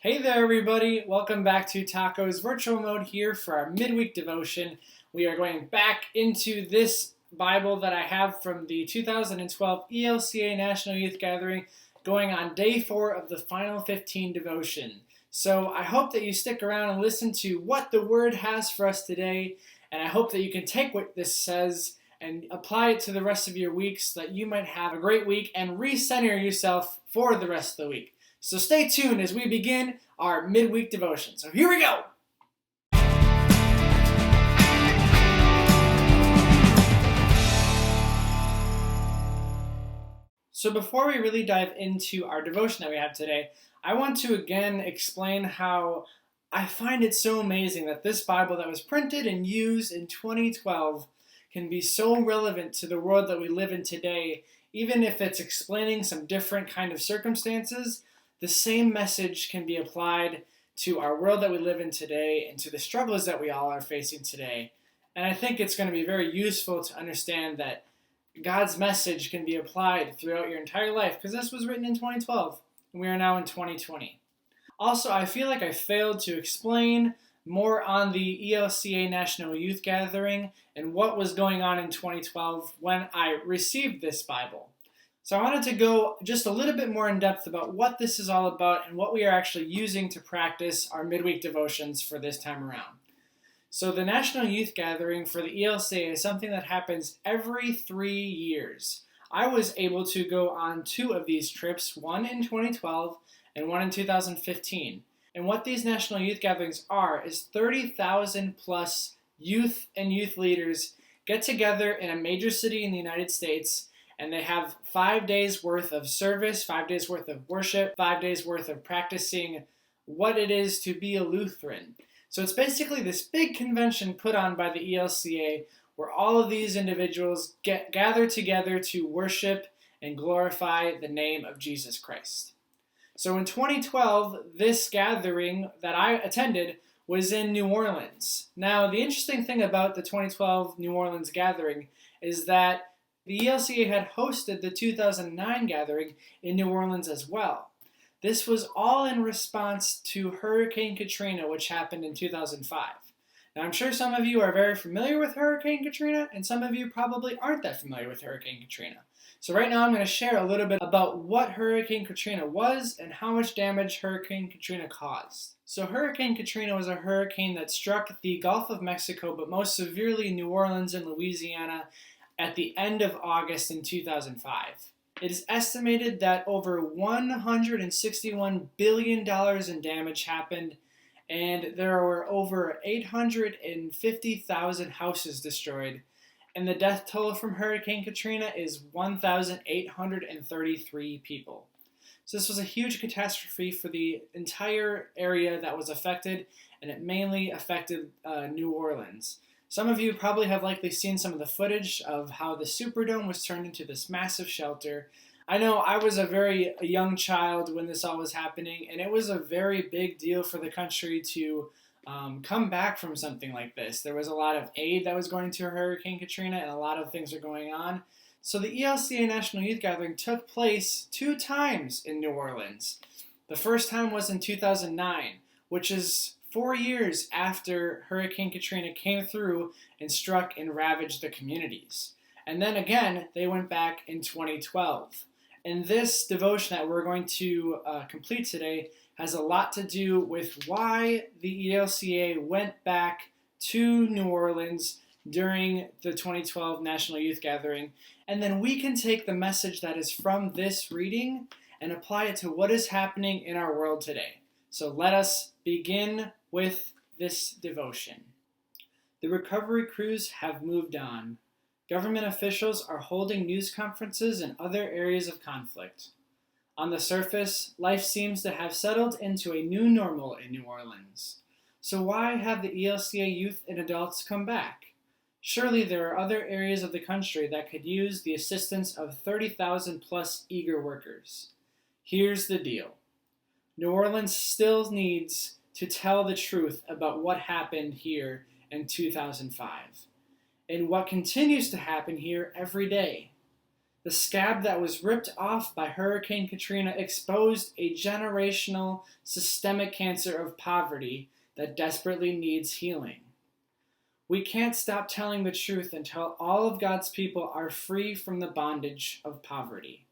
Hey there, everybody. Welcome back to Taco's Virtual Mode here for our midweek devotion. We are going back into this Bible that I have from the 2012 ELCA National Youth Gathering, going on day 4 of the final 15 devotion. So I hope that you stick around and listen to what the Word has for us today, and I hope that you can take what this says and apply it to the rest of your week so that you might have a great week and recenter yourself for the rest of the week. So stay tuned as we begin our midweek devotion. So here we go. So before we really dive into our devotion that we have today, I want to again explain how I find it so amazing that this Bible that was printed and used in 2012 can be so relevant to the world that we live in today, even if it's explaining some different kind of circumstances. The same message can be applied to our world that we live in today and to the struggles that we all are facing today. And I think it's going to be very useful to understand that God's message can be applied throughout your entire life, because this was written in 2012 and we are now in 2020. Also, I feel like I failed to explain more on the ELCA National Youth Gathering and what was going on in 2012 when I received this Bible. So I wanted to go just a little bit more in depth about what this is all about and what we are actually using to practice our midweek devotions for this time around. So the National Youth Gathering for the ELCA is something that happens every 3 years. I was able to go on 2 of these trips, one in 2012 and one in 2015. And what these National Youth Gatherings are is 30,000 plus youth and youth leaders get together in a major city in the United States, and they have 5 days worth of service, 5 days worth of worship, 5 days worth of practicing what it is to be a Lutheran. So it's basically this big convention put on by the ELCA where all of these individuals gather together to worship and glorify the name of Jesus Christ. So in 2012, this gathering that I attended was in New Orleans. Now, the interesting thing about the 2012 New Orleans gathering is that the ELCA had hosted the 2009 gathering in New Orleans as well. This was all in response to Hurricane Katrina, which happened in 2005. Now, I'm sure some of you are very familiar with Hurricane Katrina, and some of you probably aren't that familiar with Hurricane Katrina. So right now I'm going to share a little bit about what Hurricane Katrina was and how much damage Hurricane Katrina caused. So Hurricane Katrina was a hurricane that struck the Gulf of Mexico, but most severely New Orleans and Louisiana at the end of August in 2005. It is estimated that over $161 billion in damage happened, and there were over 850,000 houses destroyed, and the death toll from Hurricane Katrina is 1,833 people. So this was a huge catastrophe for the entire area that was affected, and it mainly affected New Orleans. Some of you probably have likely seen some of the footage of how the Superdome was turned into this massive shelter. I know I was a young child when this all was happening, and it was a very big deal for the country to come back from something like this. There was a lot of aid that was going to Hurricane Katrina, and a lot of things are going on. So the ELCA National Youth Gathering took place 2 times in New Orleans. The first time was in 2009, which is 4 years after Hurricane Katrina came through and struck and ravaged the communities. And then again, they went back in 2012. And this devotion that we're going to complete today has a lot to do with why the ELCA went back to New Orleans during the 2012 National Youth Gathering. And then we can take the message that is from this reading and apply it to what is happening in our world today. So let us begin with this devotion. The recovery crews have moved on. Government officials are holding news conferences in other areas of conflict. On the surface, life seems to have settled into a new normal in New Orleans. So why have the ELCA youth and adults come back? Surely there are other areas of the country that could use the assistance of 30,000 plus eager workers. Here's the deal. New Orleans still needs to tell the truth about what happened here in 2005 and what continues to happen here every day. The scab that was ripped off by Hurricane Katrina exposed a generational systemic cancer of poverty that desperately needs healing. We can't stop telling the truth until all of God's people are free from the bondage of poverty.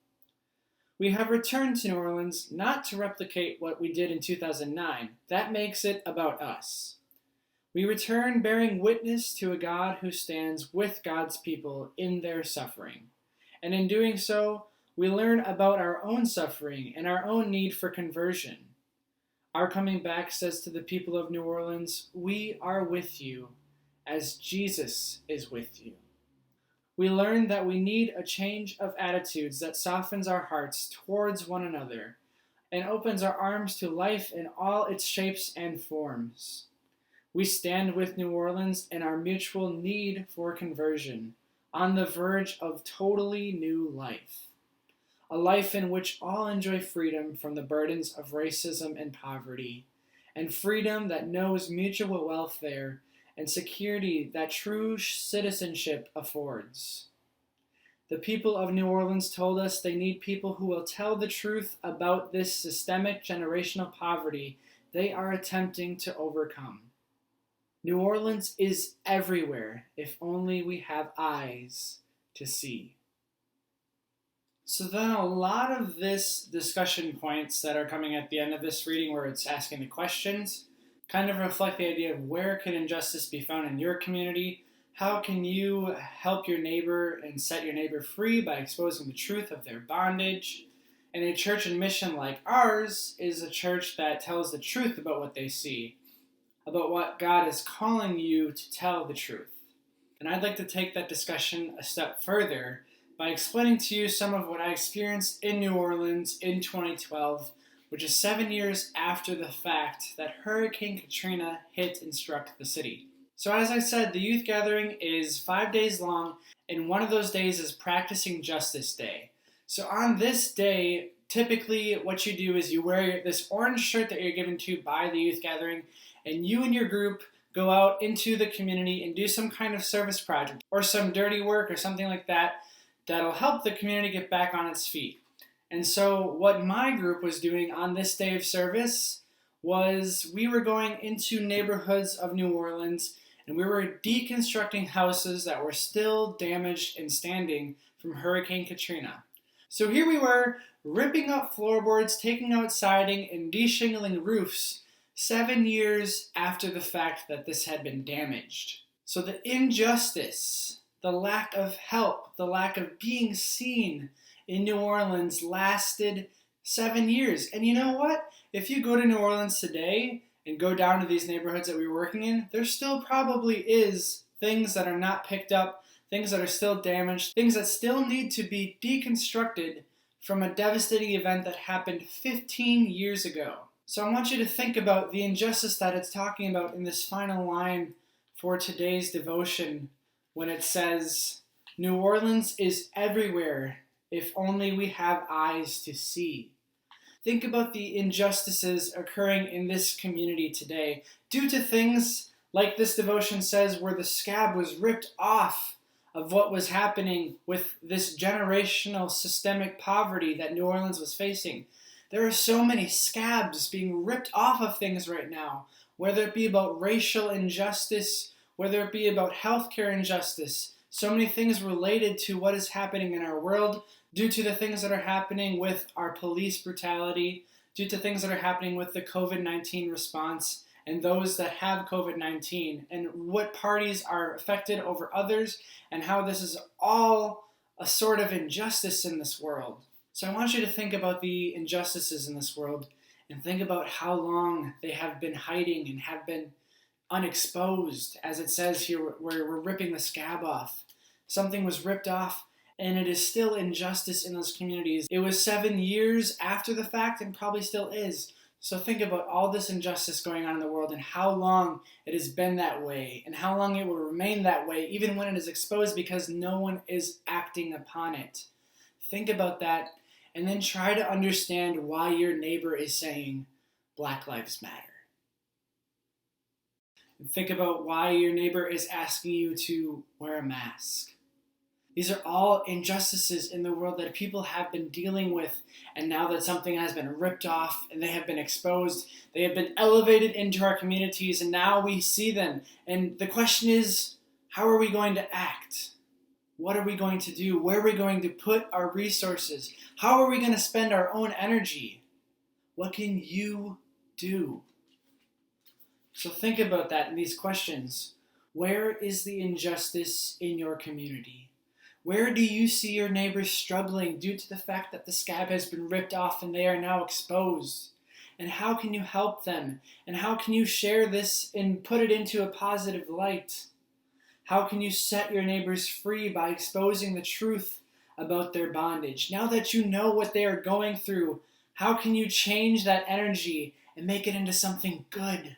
We have returned to New Orleans not to replicate what we did in 2009. That makes it about us. We return bearing witness to a God who stands with God's people in their suffering. And in doing so, we learn about our own suffering and our own need for conversion. Our coming back says to the people of New Orleans, "We are with you as Jesus is with you." We learn that we need a change of attitudes that softens our hearts towards one another and opens our arms to life in all its shapes and forms. We stand with New Orleans in our mutual need for conversion, on the verge of totally new life. A life in which all enjoy freedom from the burdens of racism and poverty, and freedom that knows mutual welfare and security that true citizenship affords. The people of New Orleans told us they need people who will tell the truth about this systemic generational poverty they are attempting to overcome. New Orleans is everywhere if only we have eyes to see. So then a lot of this discussion points that are coming at the end of this reading where it's asking the questions kind of reflect the idea of where can injustice be found in your community? How can you help your neighbor and set your neighbor free by exposing the truth of their bondage? And a church and mission like ours is a church that tells the truth about what they see, about what God is calling you to tell the truth. And I'd like to take that discussion a step further by explaining to you some of what I experienced in New Orleans in 2012, which is 7 years after the fact that Hurricane Katrina hit and struck the city. So as I said, the youth gathering is 5 days long, and one of those days is Practicing Justice Day. So on this day, typically what you do is you wear this orange shirt that you're given to by the youth gathering, and you and your group go out into the community and do some kind of service project or some dirty work or something like that that'll help the community get back on its feet. And so what my group was doing on this day of service was we were going into neighborhoods of New Orleans and we were deconstructing houses that were still damaged and standing from Hurricane Katrina. So here we were, ripping up floorboards, taking out siding, and deshingling roofs 7 years after the fact that this had been damaged. So the injustice, the lack of help, the lack of being seen in New Orleans lasted 7 years. And you know what? If you go to New Orleans today and go down to these neighborhoods that we were working in, there still probably is things that are not picked up, things that are still damaged, things that still need to be deconstructed from a devastating event that happened 15 years ago. So I want you to think about the injustice that it's talking about in this final line for today's devotion when it says, New Orleans is everywhere if only we have eyes to see. Think about the injustices occurring in this community today due to things like this devotion says where the scab was ripped off of what was happening with this generational systemic poverty that New Orleans was facing. There are so many scabs being ripped off of things right now, whether it be about racial injustice, whether it be about healthcare injustice, so many things related to what is happening in our world due to the things that are happening with our police brutality, due to things that are happening with the COVID-19 response and those that have COVID-19, and what parties are affected over others, and how this is all a sort of injustice in this world. So I want you to think about the injustices in this world and think about how long they have been hiding and have been unexposed, as it says here where we're ripping the scab off. Something was ripped off and it is still injustice in those communities. It was 7 years after the fact and probably still is. So think about all this injustice going on in the world and how long it has been that way and how long it will remain that way even when it is exposed because no one is acting upon it. Think about that and then try to understand why your neighbor is saying Black Lives Matter. And think about why your neighbor is asking you to wear a mask. These are all injustices in the world that people have been dealing with, and now that something has been ripped off and they have been exposed, they have been elevated into our communities, and now we see them. And the question is, how are we going to act? What are we going to do? Where are we going to put our resources? How are we going to spend our own energy? What can you do? So think about that in these questions. Where is the injustice in your community? Where do you see your neighbors struggling due to the fact that the scab has been ripped off and they are now exposed? And how can you help them? And how can you share this and put it into a positive light? How can you set your neighbors free by exposing the truth about their bondage? Now that you know what they are going through, how can you change that energy and make it into something good?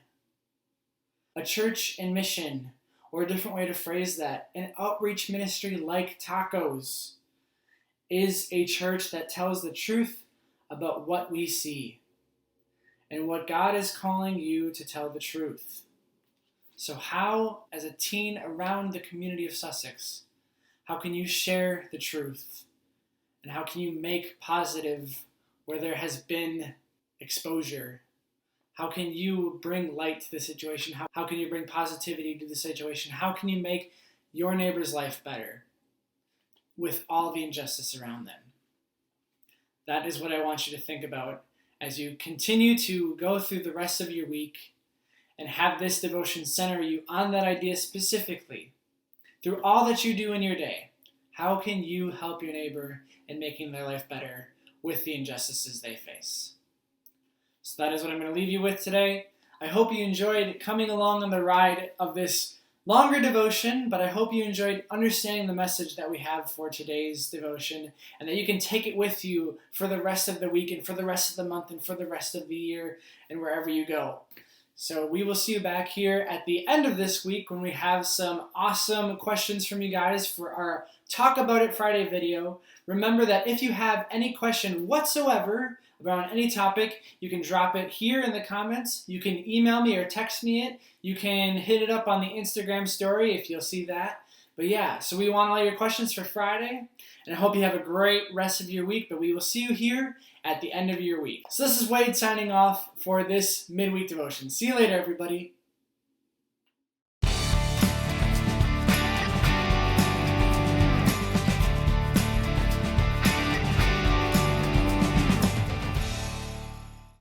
A church in mission, or a different way to phrase that, an outreach ministry like Tacos, is a church that tells the truth about what we see and what God is calling you to tell the truth. So how, as a teen around the community of Sussex, how can you share the truth? And how can you make positive where there has been exposure? How can you bring light to the situation? How can you bring positivity to the situation? How can you make your neighbor's life better with all the injustice around them? That is what I want you to think about as you continue to go through the rest of your week and have this devotion center you on that idea specifically. Through all that you do in your day, how can you help your neighbor in making their life better with the injustices they face? So that is what I'm going to leave you with today. I hope you enjoyed coming along on the ride of this longer devotion, but I hope you enjoyed understanding the message that we have for today's devotion, and that you can take it with you for the rest of the week and for the rest of the month and for the rest of the year and wherever you go. So we will see you back here at the end of this week when we have some awesome questions from you guys for our Talk About It Friday video. Remember that if you have any question whatsoever about any topic, you can drop it here in the comments. You can email me or text me it. You can hit it up on the Instagram story if you'll see that. But yeah, so we want all your questions for Friday, and I hope you have a great rest of your week, but we will see you here at the end of your week. So this is Wade signing off for this midweek devotion. See you later, everybody.